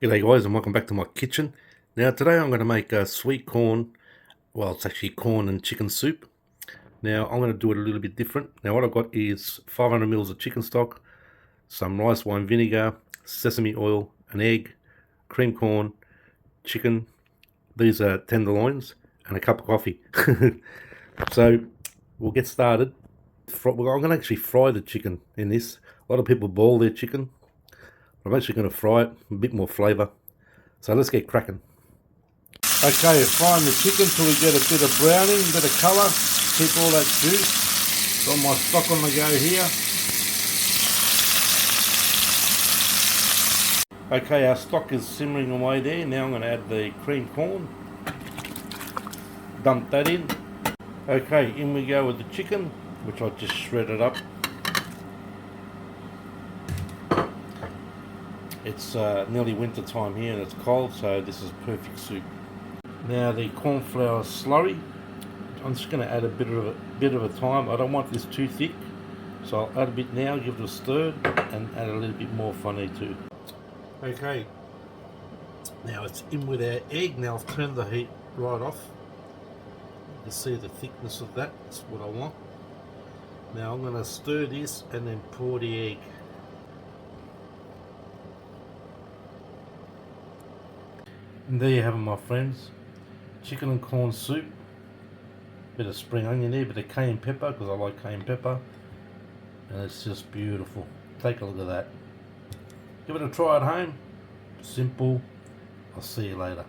G'day guys and welcome back to my kitchen. Now today I'm going to make sweet corn, well it's actually corn and chicken soup. Now I'm going to do it a little bit different. Now what I've got is 500 mils of chicken stock, some rice wine vinegar, sesame oil, an egg, cream corn, chicken, these are tenderloins, and a cup of coffee. So we'll get started. I'm going to actually fry the chicken in this. A lot of people boil their chicken. I'm actually going to fry it, a bit more flavour. So let's get cracking. Okay, frying the chicken till we get a bit of browning, a bit of colour, keep all that juice. Got my stock on the go here. Okay, our stock is simmering away there. Now I'm going to add the cream corn. Dump that in. Okay, in we go with the chicken, which I just shredded up. It's nearly winter time here and it's cold, so this is perfect soup. Now the corn flour slurry, I'm just going to add a bit of a time. I don't want this too thick, so I'll add a bit now, give it a stir, and add a little bit more if I need to. Okay, now it's in with our egg. Now I've turned the heat right off. You can see the thickness of that. That's what I want. Now I'm going to stir this and then pour the egg. And there you have it, my friends. Chicken and corn soup. Bit of spring onion there, bit of cayenne pepper because I like cayenne pepper. And it's just beautiful. Take a look at that. Give it a try at home. Simple. I'll see you later.